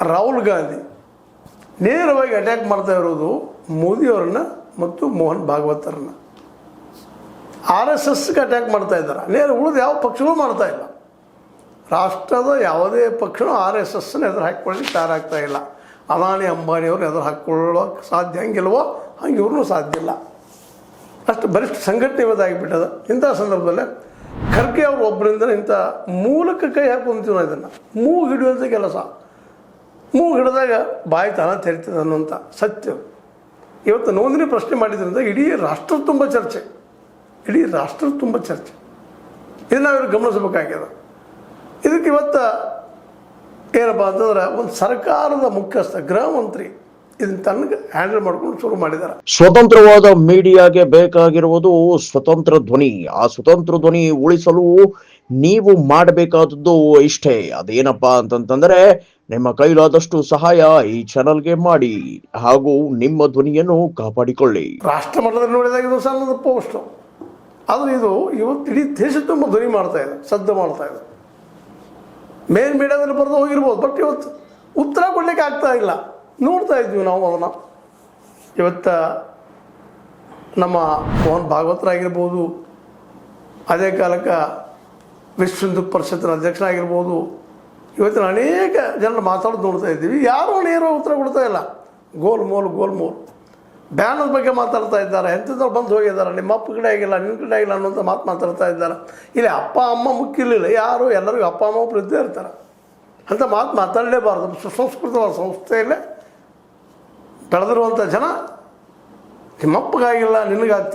ರಾಹುಲ್ ಗಾಂಧಿ ನೇರವಾಗಿ ಅಟ್ಯಾಕ್ ಮಾಡ್ತಾ ಇರೋದು ಮೋದಿಯವರನ್ನು ಮತ್ತು ಮೋಹನ್ ಭಾಗವತರನ್ನು. RSSಗೆ ಅಟ್ಯಾಕ್ ಮಾಡ್ತಾ ಇದ್ದಾರೆ. ಉಳಿದು ಯಾವ ಪಕ್ಷಗಳು ಮಾಡ್ತಾ ಇಲ್ಲ. ರಾಷ್ಟ್ರದ ಯಾವುದೇ ಪಕ್ಷನೂ RSSನ ಎದುರು ಹಾಕ್ಕೊಳ್ಳಿಕ್ಕೆ ತಯಾರಾಗ್ತಾ ಇಲ್ಲ. ಅದಾನಿ ಅಂಬಾನಿಯವರು ಎದುರು ಹಾಕ್ಕೊಳ್ಳೋಕೆ ಸಾಧ್ಯ ಹಂಗಿಲ್ವೋ ಹಂಗೆ ಇವ್ರೂ ಸಾಧ್ಯ ಇಲ್ಲ. ಅಷ್ಟು ಬಲಿಷ್ಠ ಸಂಘಟನೆ ಇವತ್ತಾಗಿಬಿಟ್ಟದ. ಇಂಥ ಸಂದರ್ಭದಲ್ಲೇ ಖರ್ಗೆ ಅವರು ಒಬ್ಬರಿಂದ ಇಂಥ ಮೂಲಕ ಕೈ ಹಾಕೊಂತೀವಿ ನಾವು. ಇದನ್ನು ಮೂಗು ಹಿಡಿಯುವಂಥ ಕೆಲಸ, ಮೂಗು ಹಿಡಿದಾಗ ಬಾಯಿ ತಾನ ತೆರಿತದೆ ಅನ್ನುವಂಥ ಸತ್ಯ ಇವತ್ತು ನೋಂದಣಿ ಪ್ರಶ್ನೆ ಮಾಡಿದ್ರಿಂದ ಇಡೀ ರಾಷ್ಟ್ರ ತುಂಬ ಚರ್ಚೆ, ಇಡೀ ರಾಷ್ಟ್ರ ತುಂಬ ಚರ್ಚೆ. ಇದನ್ನು ನಾವು ಗಮನಿಸಬೇಕಾಗ್ಯದ. ಇದಕ್ಕೆ ಇವತ್ತು ಏನಪ್ಪ ಅಂತಂದ್ರೆ ಒಂದು ಸರ್ಕಾರದ ಮುಖ್ಯಸ್ಥ ಗೃಹ ಮಂತ್ರಿ ಇದನ್ನ ತನಗೆ ಹ್ಯಾಂಡಲ್ ಮಾಡ್ಕೊಂಡು ಶುರು ಮಾಡಿದ್ದಾರೆ. ಸ್ವತಂತ್ರವಾದ ಮೀಡಿಯಾಗೆ ಬೇಕಾಗಿರುವುದು ಸ್ವತಂತ್ರ ಧ್ವನಿ. ಆ ಸ್ವತಂತ್ರ ಧ್ವನಿ ಉಳಿಸಲು ನೀವು ಮಾಡಬೇಕಾದದ್ದು ಇಷ್ಟೇ. ಅದೇನಪ್ಪಾ ಅಂತಂತಂದ್ರೆ ನಿಮ್ಮ ಕೈಲಾದಷ್ಟು ಸಹಾಯ ಈ ಚಾನಲ್ಗೆ ಮಾಡಿ ಹಾಗೂ ನಿಮ್ಮ ಧ್ವನಿಯನ್ನು ಕಾಪಾಡಿಕೊಳ್ಳಿ. ರಾಷ್ಟ್ರ ಮಟ್ಟದಲ್ಲಿ ನೋಡಿದಾಗ ಇದು ಸಣ್ಣದ ಪೋಸ್ಟ್, ಆದರೆ ಇದು ಇವತ್ತು ಇಡೀ ದೇಶ ತುಂಬ ಧ್ವನಿ ಮಾಡ್ತಾ ಇದೆ, ಸದ್ದು ಮಾಡ್ತಾ ಇದೆ. ಮೇನ್ ಮೀಡಿಯಾದಲ್ಲಿ ಬರೆದು ಹೋಗಿರ್ಬೋದು, ಬಟ್ ಇವತ್ತು ಉತ್ತರ ಕೊಡಲಿಕ್ಕೆ ಆಗ್ತಾ ಇಲ್ಲ. ನೋಡ್ತಾ ಇದ್ವಿ ನಾವು ಅದನ್ನು. ಇವತ್ತು ನಮ್ಮ ಮೋಹನ್ ಭಾಗವತರಾಗಿರ್ಬೋದು, ಅದೇ ಕಾಲಕ್ಕೆ ವಿಶ್ವ ಹಿಂದೂ ಪರಿಷತ್ತಿನ ಅಧ್ಯಕ್ಷರಾಗಿರ್ಬೋದು, ಇವತ್ತಿನ ಅನೇಕ ಜನರು ಮಾತಾಡೋದು ನೋಡ್ತಾ ಇದ್ದೀವಿ. ಯಾರೂ ನೇರವಾಗಿ ಉತ್ತರ ಕೊಡ್ತಾ ಇಲ್ಲ. ಗೋಲ್ಮೋಲ್ ಬ್ಯಾನದ ಬಗ್ಗೆ ಮಾತಾಡ್ತಾ ಇದ್ದಾರೆ. ಎಂಥದ್ದು ಬಂದು ಹೋಗಿದ್ದಾರೆ, ನಿಮ್ಮ ಅಪ್ಪ ಕಡೆ ಆಗಿಲ್ಲ, ನಿನ್ನ ಕಡೆ ಆಗಿಲ್ಲ ಅನ್ನೋಂಥ ಮಾತು ಮಾತಾಡ್ತಾ ಇದ್ದಾರೆ. ಇಲ್ಲಿ ಅಪ್ಪ ಅಮ್ಮ ಮುಖ್ಯ ಇರಲಿಲ್ಲ, ಯಾರು ಎಲ್ಲರಿಗೂ ಅಪ್ಪ ಅಮ್ಮ ಒಬ್ಬರು ಇದ್ದೇ ಇರ್ತಾರೆ. ಅಂಥ ಮಾತು ಮಾತಾಡಲೇಬಾರ್ದು. ಸುಸಂಸ್ಕೃತವಾದ ಸಂಸ್ಥೆಯಲ್ಲೇ ಬೆಳೆದಿರುವಂಥ ಜನ ನಿಮ್ಮಪ್ಪಗಾಗಿಲ್ಲ ನಿನಗಾಗ್ತದೆ